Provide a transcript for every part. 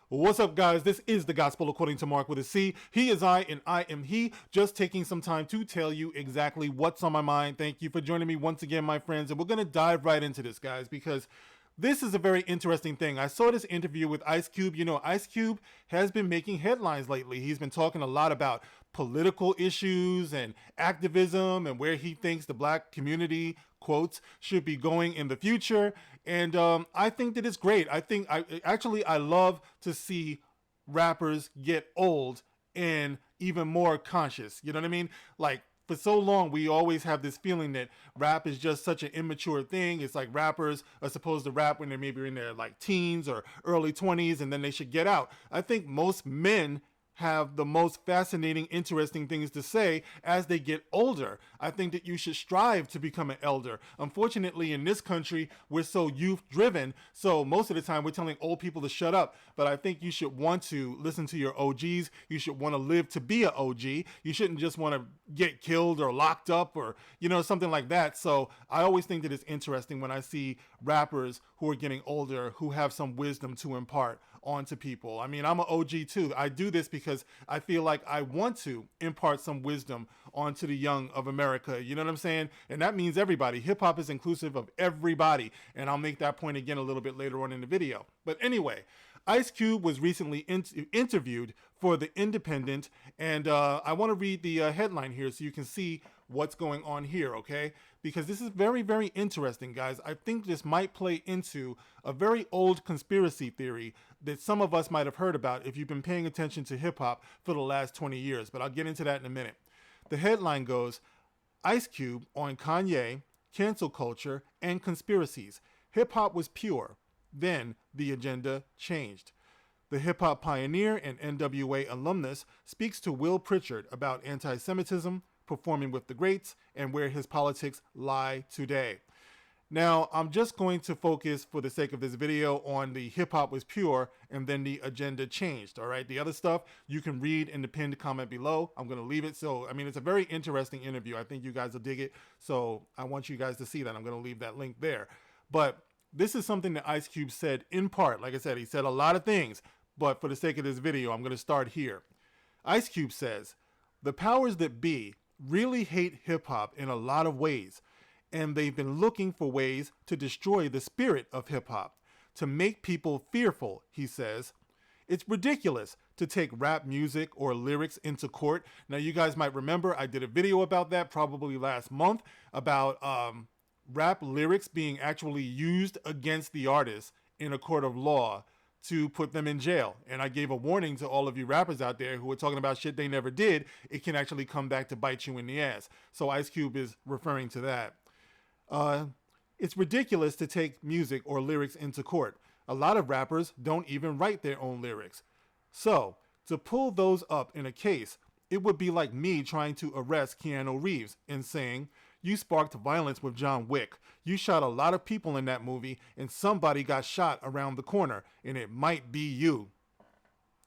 What's up, guys? This is the Gospel According to Mark with a C. He is I, and I am he. Just taking some time to tell you exactly what's on my mind. Thank you for joining me once again, my friends. And we're going to dive right into this, guys, because this is a very interesting thing. I saw this interview with Ice Cube. You know, Ice Cube has been making headlines lately. He's been talking a lot about political issues and activism and where he thinks the black community, quotes, should be going in the future. And I think that it's great. I love to see rappers get old and even more conscious. You know what I mean? Like, for so long, we always have this feeling that rap is just such an immature thing. It's like rappers are supposed to rap when they're maybe in their like teens or early 20s, and then they should get out. I think most men have the most fascinating, interesting things to say as they get older. I think that you should strive to become an elder. Unfortunately, in this country, we're so youth-driven, so most of the time we're telling old people to shut up. But I think you should want to listen to your OGs. You should want to live to be an OG. You shouldn't just want to get killed or locked up or, you know, something like that. So I always think that it's interesting when I see rappers who are getting older who have some wisdom to impart onto people. I mean, I'm an OG too. I do this because I feel like I want to impart some wisdom onto the young of America. You know what I'm saying? And that means everybody. Hip hop is inclusive of everybody. And I'll make that point again a little bit later on in the video. But anyway, Ice Cube was recently interviewed for The Independent, and I want to read the headline here so you can see what's going on here, okay? Because this is very, very interesting, guys. I think this might play into a very old conspiracy theory that some of us might have heard about if you've been paying attention to hip-hop for the last 20 years, but I'll get into that in a minute. The headline goes, Ice Cube on Kanye, cancel culture, and conspiracies. Hip-hop was pure. Then the agenda changed. The hip-hop pioneer and NWA alumnus speaks to Will Pritchard about anti-Semitism, performing with the greats, and where his politics lie today. Now, I'm just going to focus, for the sake of this video, on the hip-hop was pure and then the agenda changed, all right? The other stuff you can read in the pinned comment below. I'm going to leave it. So, I mean, it's a very interesting interview. I think you guys will dig it. So I want you guys to see that. I'm going to leave that link there. But this is something that Ice Cube said in part. Like I said, he said a lot of things, but for the sake of this video, I'm going to start here. Ice Cube says, the powers that be really hate hip-hop in a lot of ways, and they've been looking for ways to destroy the spirit of hip-hop, to make people fearful, he says. It's ridiculous to take rap music or lyrics into court. Now, you guys might remember I did a video about that probably last month about rap lyrics being actually used against the artist in a court of law to put them in jail. And I gave a warning to all of you rappers out there who are talking about shit they never did. It can actually come back to bite you in the ass. So Ice Cube is referring to that. It's ridiculous to take music or lyrics into court. A lot of rappers don't even write their own lyrics. So to pull those up in a case, it would be like me trying to arrest Keanu Reeves and saying, you sparked violence with John Wick. You shot a lot of people in that movie, and somebody got shot around the corner, and it might be you.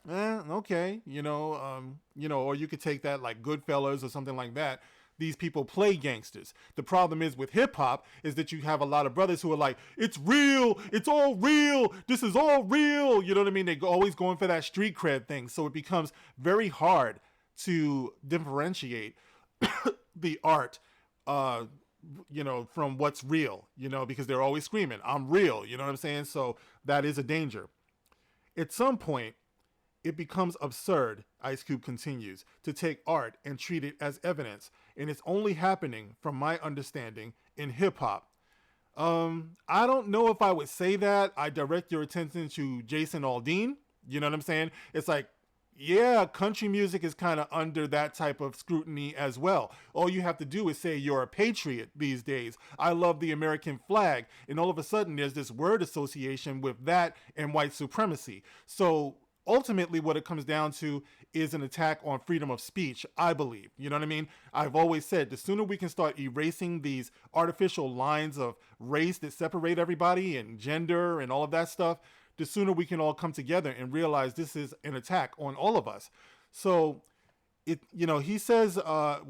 Okay, or you could take that like Goodfellas or something like that. These people play gangsters. The problem is with hip hop is that you have a lot of brothers who are like, it's real, it's all real, this is all real. You know what I mean? They're always going for that street cred thing. So it becomes very hard to differentiate the art from what's real, because they're always screaming, I'm real, you know what I'm saying? So that is a danger. At some point, it becomes absurd, Ice Cube continues, to take art and treat it as evidence. And it's only happening, from my understanding, in hip hop. I don't know if I would say that. I direct your attention to Jason Aldean. You know what I'm saying? It's like, yeah, country music is kind of under that type of scrutiny as well. All you have to do is say you're a patriot these days. I love the American flag. And all of a sudden, there's this word association with that and white supremacy. So ultimately, what it comes down to is an attack on freedom of speech, I believe. You know what I mean? I've always said the sooner we can start erasing these artificial lines of race that separate everybody and gender and all of that stuff, the sooner we can all come together and realize this is an attack on all of us. So, he says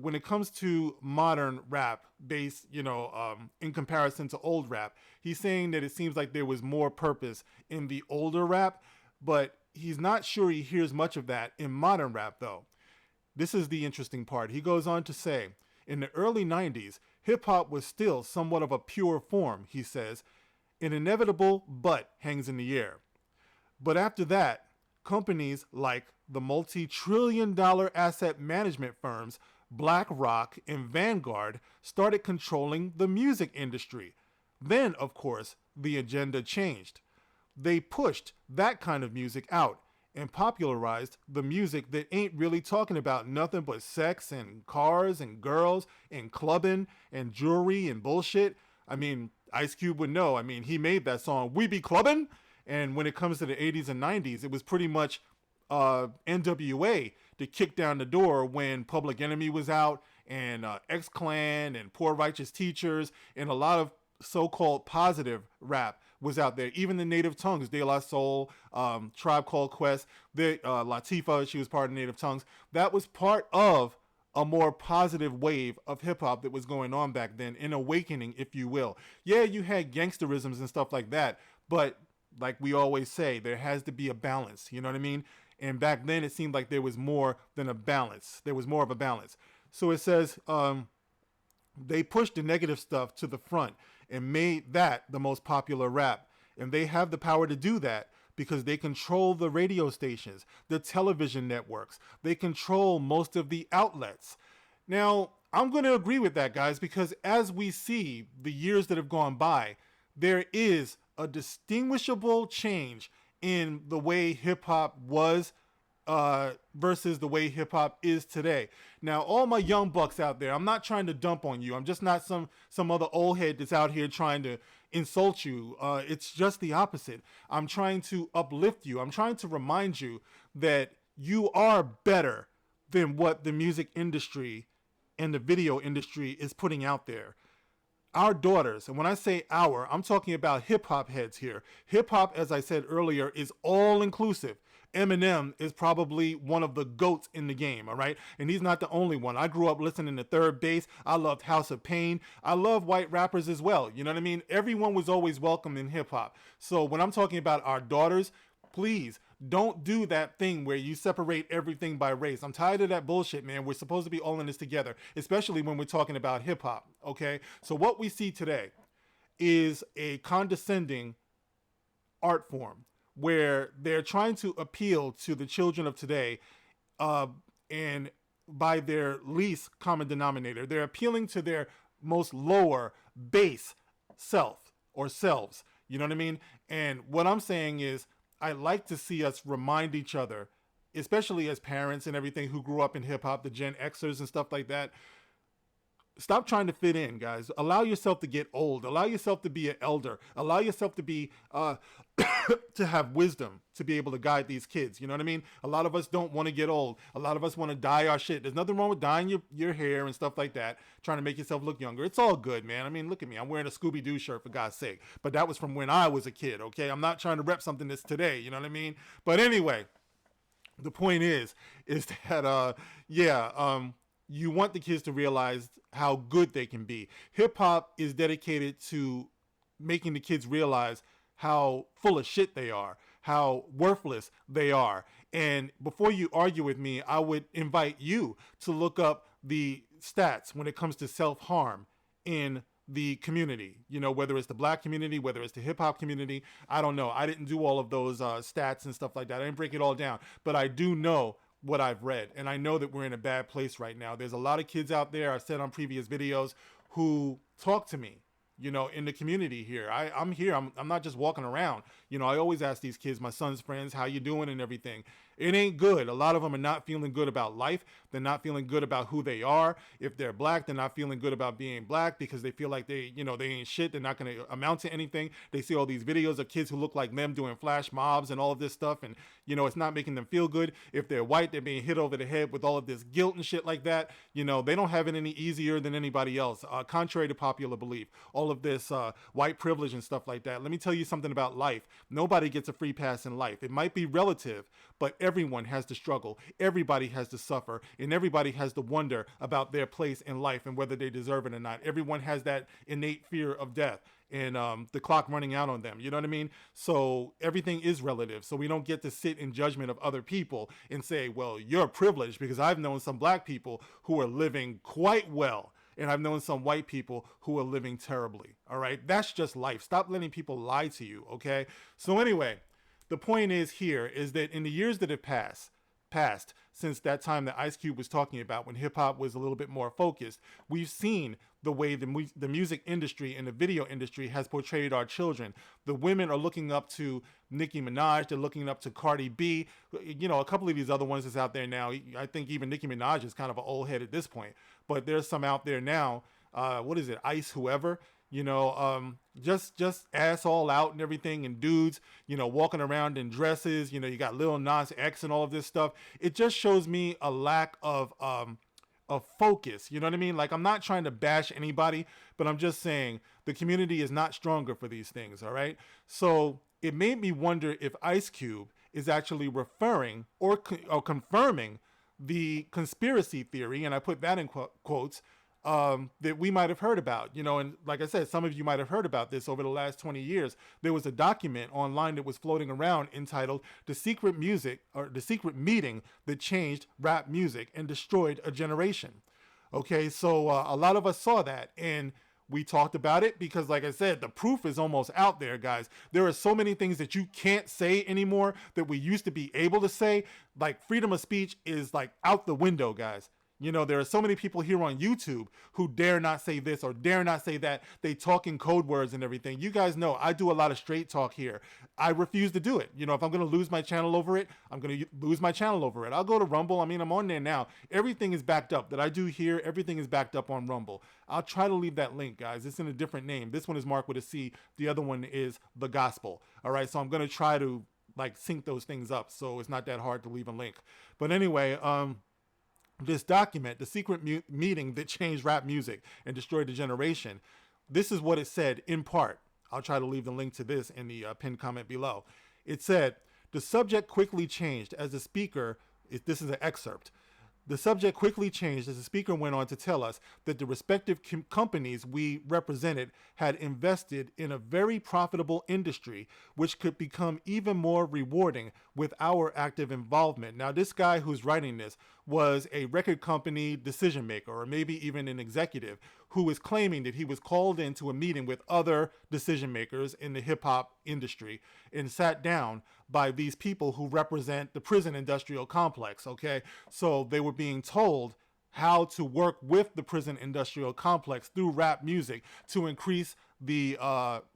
when it comes to modern rap based, in comparison to old rap, he's saying that it seems like there was more purpose in the older rap, but he's not sure he hears much of that in modern rap, though. This is the interesting part. He goes on to say, in the early 90s, hip hop was still somewhat of a pure form, he says. An inevitable but hangs in the air. But after that, companies like the multi-trillion-dollar asset management firms BlackRock and Vanguard started controlling the music industry. Then, of course, the agenda changed. They pushed that kind of music out and popularized the music that ain't really talking about nothing but sex and cars and girls and clubbing and jewelry and bullshit. I mean, Ice Cube would know. I mean, he made that song, We Be Clubbin'. And when it comes to the 80s and 90s, it was pretty much NWA to kick down the door when Public Enemy was out, and X-Clan and Poor Righteous Teachers, and a lot of so-called positive rap was out there. Even the Native Tongues, De La Soul, Tribe Called Quest, Latifah, she was part of Native Tongues. That was part of a more positive wave of hip-hop that was going on back then, an awakening, if you will. Yeah, you had gangsterisms and stuff like that, but like we always say, there has to be a balance, you know what I mean? And back then it seemed like there was more than a balance. There was more of a balance. So it says they pushed the negative stuff to the front and made that the most popular rap. And they have the power to do that because they control the radio stations, the television networks. They control most of the outlets. Now, I'm going to agree with that, guys, because as we see the years that have gone by, there is a distinguishable change in the way hip-hop was versus the way hip-hop is today. Now, all my young bucks out there, I'm not trying to dump on you. I'm just not some other old head that's out here trying to insult you. It's just the opposite. I'm trying to uplift you. I'm trying to remind you that you are better than what the music industry and the video industry is putting out there. Our daughters, and when I say our, I'm talking about hip-hop heads here. Hip-hop, as I said earlier, is all-inclusive. Eminem is probably one of the GOATs in the game, all right? And he's not the only one. I grew up listening to Third Bass. I loved House of Pain. I love white rappers as well. You know what I mean? Everyone was always welcome in hip-hop. So when I'm talking about our daughters, please don't do that thing where you separate everything by race. I'm tired of that bullshit, man. We're supposed to be all in this together, especially when we're talking about hip-hop, okay? So what we see today is a condescending art form where they're trying to appeal to the children of today and by their least common denominator. They're appealing to their most lower base self or selves. You know what I mean? And what I'm saying is I like to see us remind each other, especially as parents and everything who grew up in hip-hop, the Gen Xers and stuff like that. Stop trying to fit in, guys. Allow yourself to get old. Allow yourself to be an elder. Allow yourself to be to have wisdom to be able to guide these kids. You know what I mean? A lot of us don't want to get old. A lot of us want to dye our shit. There's nothing wrong with dyeing your hair and stuff like that, trying to make yourself look younger. It's all good, man. I mean, look at me. I'm wearing a Scooby-Doo shirt, for God's sake. But that was from when I was a kid, okay? I'm not trying to rep something that's today. You know what I mean? But anyway, the point is that, you want the kids to realize how good they can be. Hip-hop is dedicated to making the kids realize how full of shit they are, how worthless they are. And before you argue with me, I would invite you to look up the stats when it comes to self-harm in the community. You know, whether it's the black community, whether it's the hip-hop community, I don't know. I didn't do all of those stats and stuff like that. I didn't break it all down. But I do know what I've read, and I know that we're in a bad place right now. There's a lot of kids out there, I said on previous videos, who talk to me, you know, in the community here. I'm here. I'm not just walking around. You know, I always ask these kids, my son's friends, how you doing and everything. It ain't good. A lot of them are not feeling good about life. They're not feeling good about who they are. If they're black, they're not feeling good about being black because they feel like they ain't shit. They're not going to amount to anything. They see all these videos of kids who look like them doing flash mobs and all of this stuff. And, you know, it's not making them feel good. If they're white, they're being hit over the head with all of this guilt and shit like that. You know, they don't have it any easier than anybody else, contrary to popular belief. All all of this white privilege and stuff like that. Let me tell you something about life. Nobody gets a free pass in life. It might be relative, but everyone has to struggle. Everybody has to suffer, and everybody has to wonder about their place in life and whether they deserve it or not. Everyone has that innate fear of death and the clock running out on them. You know what I mean? So everything is relative. So we don't get to sit in judgment of other people and say, well, you're privileged, because I've known some black people who are living quite well. And I've known some white people who are living terribly. All right. That's just life. Stop letting people lie to you. Okay. So anyway, the point is here is that in the years that have passed since that time that Ice Cube was talking about, when hip hop was a little bit more focused, we've seen the way the music industry and the video industry has portrayed our children. The women are looking up to Nicki Minaj. They're looking up to Cardi B. You know, a couple of these other ones that's out there now. I think even Nicki Minaj is kind of an old head at this point, but there's some out there now. What is it? Ice whoever. You know, just ass all out and everything, and dudes, you know, walking around in dresses. You know, you got Lil Nas X and all of this stuff. It just shows me a lack of focus. You know what I mean? Like, I'm not trying to bash anybody, but I'm just saying the community is not stronger for these things. All right. So it made me wonder if Ice Cube is actually referring or confirming the conspiracy theory, and I put that in quotes, that we might have heard about, you know. And like I said, some of you might have heard about this over the last 20 years. There was a document online that was floating around entitled The Secret Meeting That Changed Rap Music and Destroyed a Generation. Okay, so a lot of us saw that, and we talked about it because, like I said, the proof is almost out there, guys. There are so many things that you can't say anymore that we used to be able to say. Like, freedom of speech is like out the window, guys. You know, there are so many people here on YouTube who dare not say this or dare not say that. They talk in code words and everything. You guys know I do a lot of straight talk here. I refuse to do it. You know, if I'm going to lose my channel over it, I'm going to lose my channel over it. I'll go to Rumble. I mean, I'm on there now. Everything is backed up that I do here. Everything is backed up on Rumble. I'll try to leave that link, guys. It's in a different name. This one is marked with a C. The other one is The Gospel. All right. So I'm going to try to like sync those things up, so it's not that hard to leave a link. But anyway, this document, The Secret Meeting That Changed Rap Music and Destroyed a Generation, this is what it said in part. I'll try to leave the link to this in the pinned comment below. It said, the subject quickly changed as the speaker, this is an excerpt. The subject quickly changed as the speaker went on to tell us that the respective companies we represented had invested in a very profitable industry, which could become even more rewarding with our active involvement. Now, this guy who's writing this was a record company decision maker, or maybe even an executive, who is claiming that he was called into a meeting with other decision makers in the hip hop industry and sat down by these people who represent the prison industrial complex. Okay, so they were being told how to work with the prison industrial complex through rap music to increase the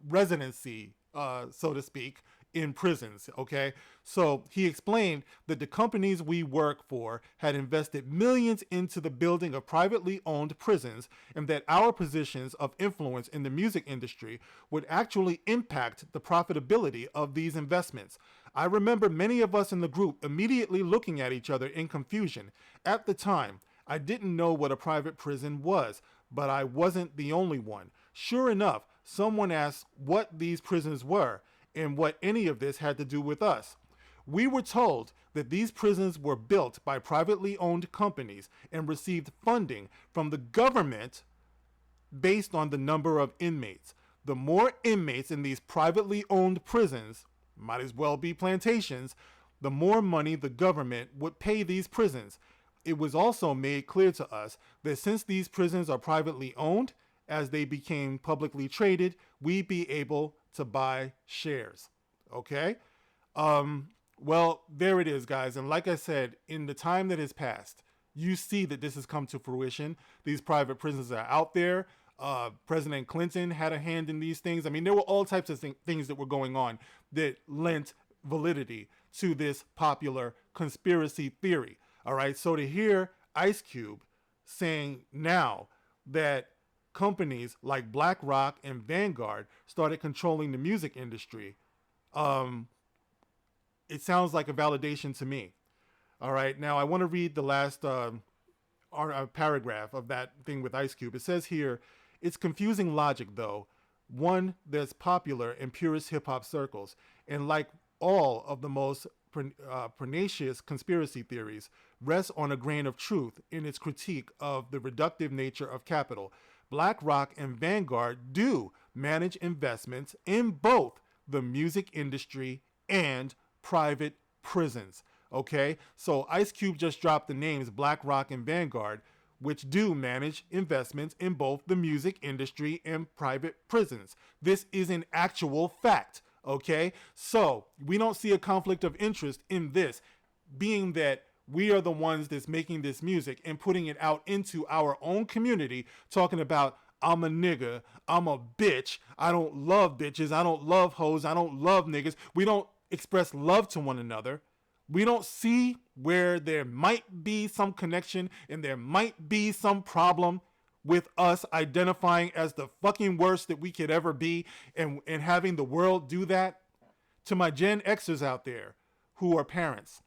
residency, so to speak, in prisons. Okay, so he explained that the companies we work for had invested millions into the building of privately owned prisons, and that our positions of influence in the music industry would actually impact the profitability of these investments. I remember many of us in the group immediately looking at each other in confusion. At the time, I didn't know what a private prison was, but I wasn't the only one. Sure enough, someone asked what these prisons were and what any of this had to do with us. We were told that these prisons were built by privately owned companies and received funding from the government based on the number of inmates. The more inmates in these privately owned prisons, might as well be plantations, the more money the government would pay these prisons. It was also made clear to us that since these prisons are privately owned, as they became publicly traded, we'd be able to buy shares. Okay? Well, there it is, guys. And like I said, in the time that has passed, you see that this has come to fruition. These private prisons are out there. President Clinton had a hand in these things. I mean, there were all types of things that were going on that lent validity to this popular conspiracy theory. All right. So to hear Ice Cube saying now that companies like BlackRock and Vanguard started controlling the music industry, it sounds like a validation to me. All right. Now I want to read the last paragraph of that thing with Ice Cube. It says here, it's confusing logic, though. one that's popular in purist hip hop circles. And like all of the most pernicious conspiracy theories, rests on a grain of truth in its critique of the reductive nature of capital. BlackRock and Vanguard do manage investments in both the music industry and private prisons. Okay, so Ice Cube just dropped the names BlackRock and Vanguard, which do manage investments in both the music industry and private prisons. This is an actual fact. Okay, so we don't see a conflict of interest in this, being that we are the ones that's making this music and putting it out into our own community, talking about, I'm a nigga, I'm a bitch, I don't love bitches, I don't love hoes, I don't love niggas. We don't express love to one another. We don't see where there might be some connection and there might be some problem with us identifying as the fucking worst that we could ever be, and having the world do that. To my Gen Xers out there who are parents,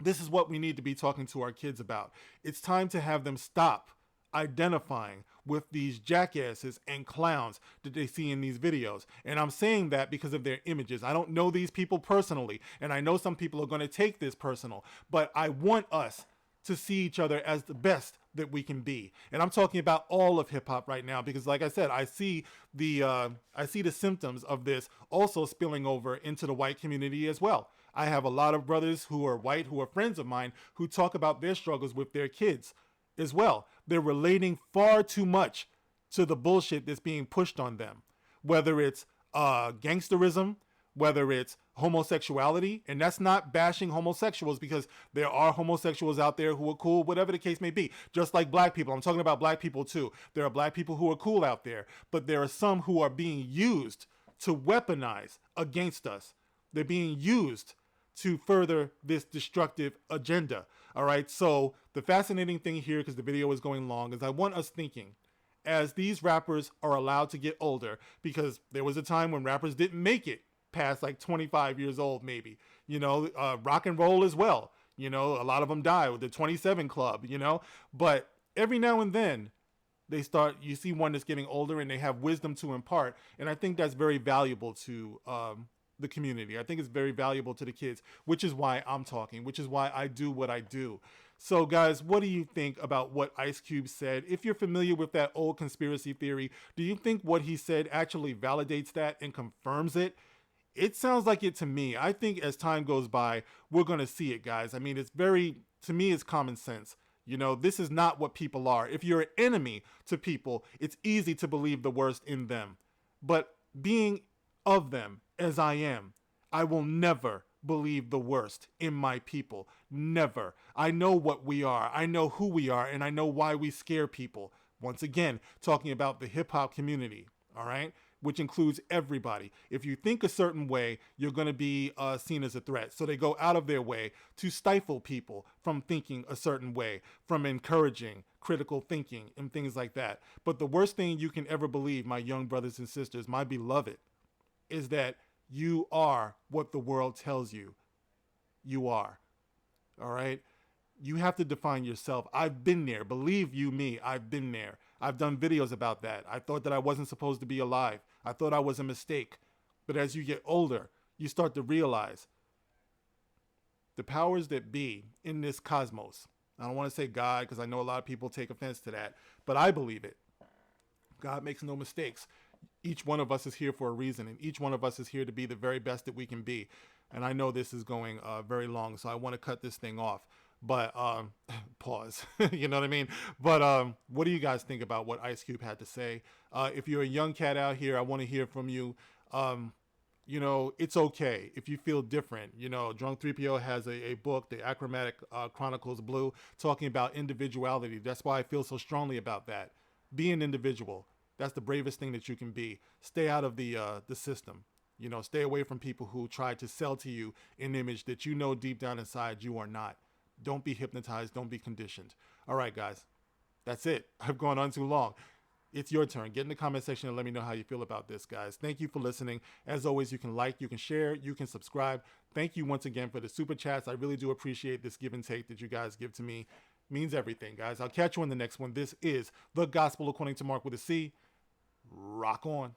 this is what we need to be talking to our kids about. It's time to have them stop identifying with these jackasses and clowns that they see in these videos. And I'm saying that because of their images. I don't know these people personally, and I know some people are going to take this personal, but I want us to see each other as the best that we can be. And I'm talking about all of hip hop right now, because like I said, I see the symptoms of this also spilling over into the white community as well. I have a lot of brothers who are white, who are friends of mine, who talk about their struggles with their kids as well. They're relating far too much to the bullshit that's being pushed on them, whether it's gangsterism, whether it's homosexuality. And that's not bashing homosexuals, because there are homosexuals out there who are cool, whatever the case may be. Just like black people. I'm talking about black people too. There are black people who are cool out there, but there are some who are being used to weaponize against us. They're being used to further this destructive agenda. All right. So the fascinating thing here, because the video is going long, is I want us thinking, as these rappers are allowed to get older, because there was a time when rappers didn't make it past like 25 years old, maybe, rock and roll as well. A lot of them die with the 27 Club, but every now and then you see one that's getting older and they have wisdom to impart. And I think that's very valuable to, the community. I think it's very valuable to the kids, which is why I'm talking, which is why I do what I do. So guys, what do you think about what Ice Cube said? If you're familiar with that old conspiracy theory, do you think what he said actually validates that and confirms it? It sounds like it to me. I think as time goes by, we're going to see it, guys. I mean, to me, it's common sense. This is not what people are. If you're an enemy to people, it's easy to believe the worst in them. But being of them, as I am, I will never believe the worst in my people. Never. I know what we are. I know who we are, and I know why we scare people. Once again, talking about the hip hop community, all right? Which includes everybody. If you think a certain way, you're going to be seen as a threat. So they go out of their way to stifle people from thinking a certain way, from encouraging critical thinking and things like that. But the worst thing you can ever believe, my young brothers and sisters, my beloved, is that you are what the world tells you you are. All right? You have to define yourself. I've been there. Believe you me, I've been there. I've done videos about that. I thought that I wasn't supposed to be alive. I thought I was a mistake. But as you get older, you start to realize the powers that be in this cosmos. I don't want to say God, because I know a lot of people take offense to that, but I believe it. God makes no mistakes. Each one of us is here for a reason, and each one of us is here to be the very best that we can be. And I know this is going very long, so I want to cut this thing off. But pause, you know what I mean? But what do you guys think about what Ice Cube had to say? If you're a young cat out here, I want to hear from you. It's okay if you feel different. Drunk 3PO has a book, The Achromatic Chronicles Blue, talking about individuality. That's why I feel so strongly about that. Be an individual. That's the bravest thing that you can be. Stay out of the system. Stay away from people who try to sell to you an image that deep down inside you are not. Don't be hypnotized. Don't be conditioned. All right, guys. That's it. I've gone on too long. It's your turn. Get in the comment section and let me know how you feel about this, guys. Thank you for listening. As always, you can like, you can share, you can subscribe. Thank you once again for the super chats. I really do appreciate this give and take that you guys give to me. It means everything, guys. I'll catch you in the next one. This is The Gospel According to Mark with a C. Rock on.